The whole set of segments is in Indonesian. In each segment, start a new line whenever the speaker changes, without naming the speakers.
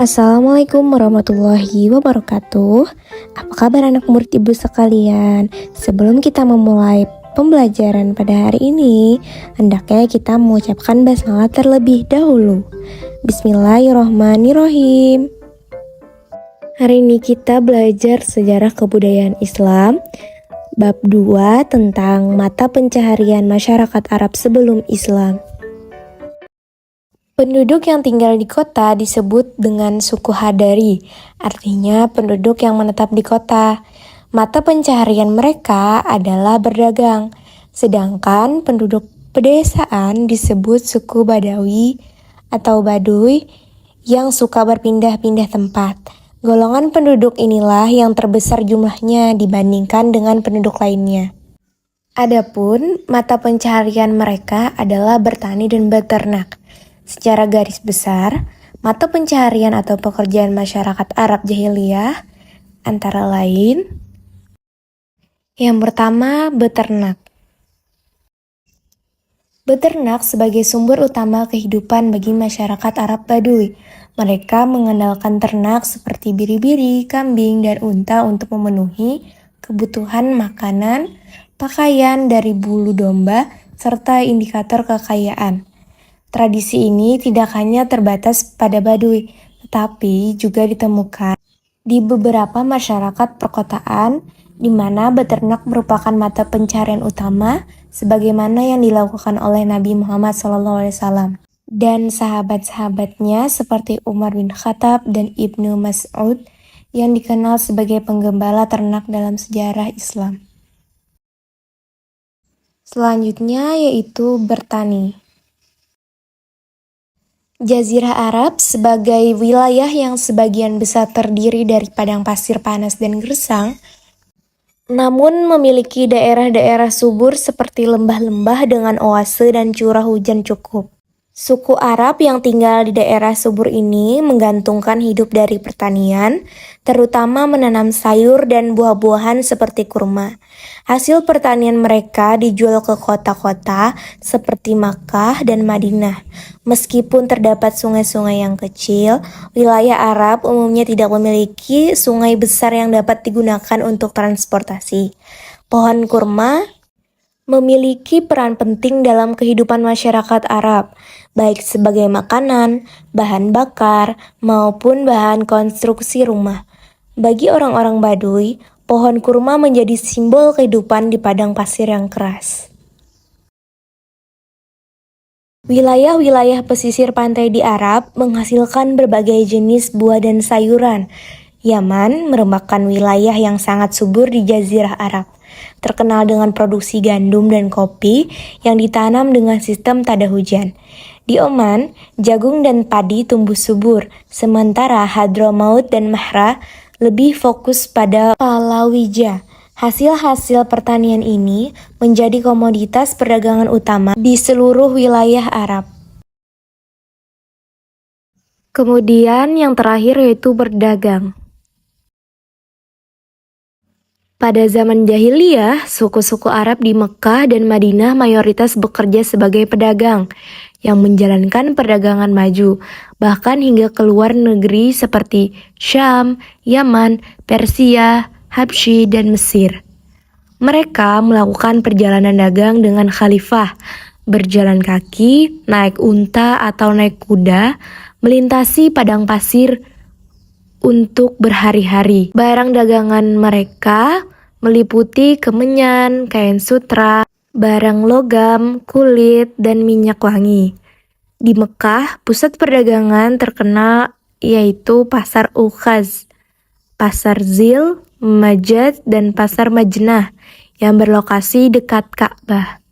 Assalamualaikum warahmatullahi wabarakatuh. Apa kabar anak murid ibu sekalian? Sebelum kita memulai pembelajaran pada hari ini, hendaknya kita mengucapkan basmalah terlebih dahulu. Bismillahirrohmanirrohim. Hari ini kita belajar sejarah kebudayaan Islam, bab 2 tentang mata pencaharian masyarakat Arab sebelum Islam. Penduduk yang tinggal di kota disebut dengan suku Hadari, artinya penduduk yang menetap di kota. Mata pencaharian mereka adalah berdagang, sedangkan penduduk pedesaan disebut suku Badawi atau Baduy yang suka berpindah-pindah tempat. Golongan penduduk inilah yang terbesar jumlahnya dibandingkan dengan penduduk lainnya. Adapun mata pencaharian mereka adalah bertani dan beternak. Secara garis besar, mata pencaharian atau pekerjaan masyarakat Arab jahiliyah antara lain: yang pertama, beternak. Beternak sebagai sumber utama kehidupan bagi masyarakat Arab Baduy. Mereka mengandalkan ternak seperti biri-biri, kambing, dan unta untuk memenuhi kebutuhan makanan, pakaian dari bulu domba, serta indikator kekayaan. Tradisi ini tidak hanya terbatas pada Baduy, tetapi juga ditemukan di beberapa masyarakat perkotaan, di mana beternak merupakan mata pencaharian utama, sebagaimana yang dilakukan oleh Nabi Muhammad SAW dan sahabat-sahabatnya seperti Umar bin Khattab dan Ibnu Mas'ud yang dikenal sebagai penggembala ternak dalam sejarah Islam. Selanjutnya yaitu bertani. Jazirah Arab sebagai wilayah yang sebagian besar terdiri dari padang pasir panas dan gersang, namun memiliki daerah-daerah subur seperti lembah-lembah dengan oase dan curah hujan cukup. Suku Arab yang tinggal di daerah subur ini menggantungkan hidup dari pertanian, terutama menanam sayur dan buah-buahan seperti kurma. Hasil pertanian mereka dijual ke kota-kota seperti Makkah dan Madinah. Meskipun terdapat sungai-sungai yang kecil, wilayah Arab umumnya tidak memiliki sungai besar yang dapat digunakan untuk transportasi. Pohon kurma memiliki peran penting dalam kehidupan masyarakat Arab, baik sebagai makanan, bahan bakar, maupun bahan konstruksi rumah. Bagi orang-orang Baduy, pohon kurma menjadi simbol kehidupan di padang pasir yang keras. Wilayah-wilayah pesisir pantai di Arab menghasilkan berbagai jenis buah dan sayuran. Yaman merupakan wilayah yang sangat subur di Jazirah Arab, terkenal dengan produksi gandum dan kopi yang ditanam dengan sistem tada hujan. Di Oman, jagung dan padi tumbuh subur, sementara Hadramaut dan Mahra lebih fokus pada palawija. Hasil-hasil pertanian ini menjadi komoditas perdagangan utama di seluruh wilayah Arab. Kemudian yang terakhir yaitu berdagang. Pada zaman jahiliyah, suku-suku Arab di Mekah dan Madinah mayoritas bekerja sebagai pedagang yang menjalankan perdagangan maju, bahkan hingga ke luar negeri seperti Syam, Yaman, Persia, Habsyi, dan Mesir. Mereka melakukan perjalanan dagang dengan khalifah, berjalan kaki, naik unta atau naik kuda, melintasi padang pasir untuk berhari-hari. Barang dagangan mereka meliputi kemenyan, kain sutra, barang logam, kulit, dan minyak wangi. Di Mekah, pusat perdagangan terkenal yaitu Pasar Ukhaz, Pasar Zil, Majad, dan Pasar Majnah yang berlokasi dekat Ka'bah.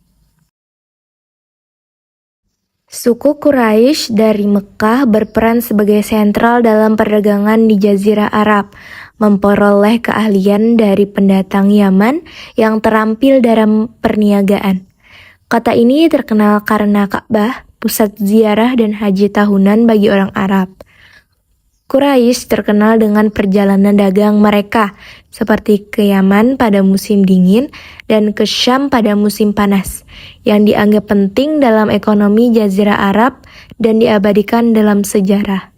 Suku Quraisy dari Mekah berperan sebagai sentral dalam perdagangan di Jazirah Arab, memperoleh keahlian dari pendatang Yaman yang terampil dalam perniagaan. Kota ini terkenal karena Ka'bah, pusat ziarah dan haji tahunan bagi orang Arab. Quraisy terkenal dengan perjalanan dagang mereka, seperti ke Yaman pada musim dingin dan ke Syam pada musim panas, yang dianggap penting dalam ekonomi Jazirah Arab dan diabadikan dalam sejarah.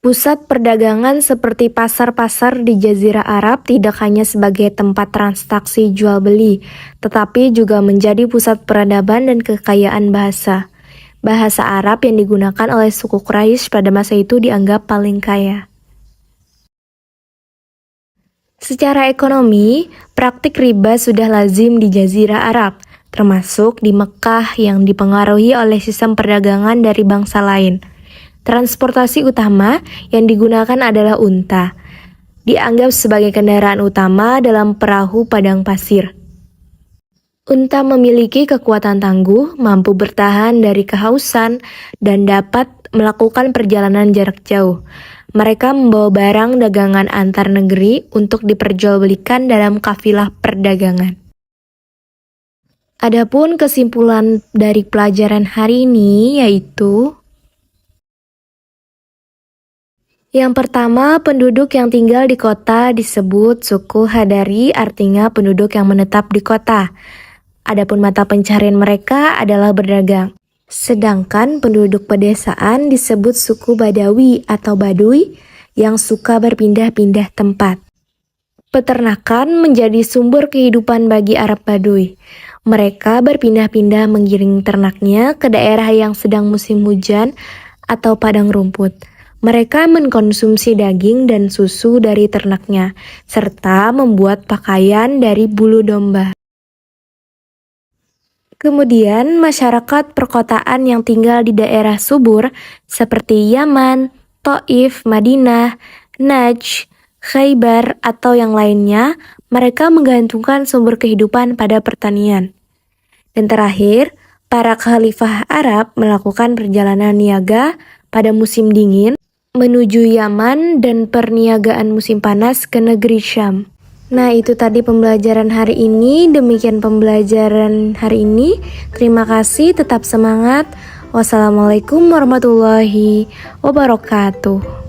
Pusat perdagangan seperti pasar-pasar di Jazirah Arab tidak hanya sebagai tempat transaksi jual beli, tetapi juga menjadi pusat peradaban dan kekayaan bahasa. Bahasa Arab yang digunakan oleh suku Quraisy pada masa itu dianggap paling kaya. Secara ekonomi, praktik riba sudah lazim di Jazirah Arab, termasuk di Mekah yang dipengaruhi oleh sistem perdagangan dari bangsa lain. Transportasi utama yang digunakan adalah unta. Dianggap sebagai kendaraan utama dalam perahu padang pasir. Unta memiliki kekuatan tangguh, mampu bertahan dari kehausan, dan dapat melakukan perjalanan jarak jauh. Mereka membawa barang dagangan antar negeri untuk diperjualbelikan dalam kafilah perdagangan. Adapun kesimpulan dari pelajaran hari ini yaitu yang pertama, penduduk yang tinggal di kota disebut suku Hadari, artinya penduduk yang menetap di kota. Adapun mata pencaharian mereka adalah berdagang. Sedangkan penduduk pedesaan disebut suku Badawi atau Baduy yang suka berpindah-pindah tempat. Peternakan menjadi sumber kehidupan bagi Arab Baduy. Mereka berpindah-pindah menggiring ternaknya ke daerah yang sedang musim hujan atau padang rumput. Mereka mengkonsumsi daging dan susu dari ternaknya, serta membuat pakaian dari bulu domba. Kemudian, masyarakat perkotaan yang tinggal di daerah subur seperti Yaman, Taif, Madinah, Najd, Khaybar, atau yang lainnya, mereka menggantungkan sumber kehidupan pada pertanian. Dan terakhir, para khalifah Arab melakukan perjalanan niaga pada musim dingin menuju Yaman dan perniagaan musim panas ke negeri Syam. Nah, itu tadi pembelajaran hari ini. Demikian pembelajaran hari ini. Terima kasih, tetap semangat. Wassalamualaikum warahmatullahi wabarakatuh.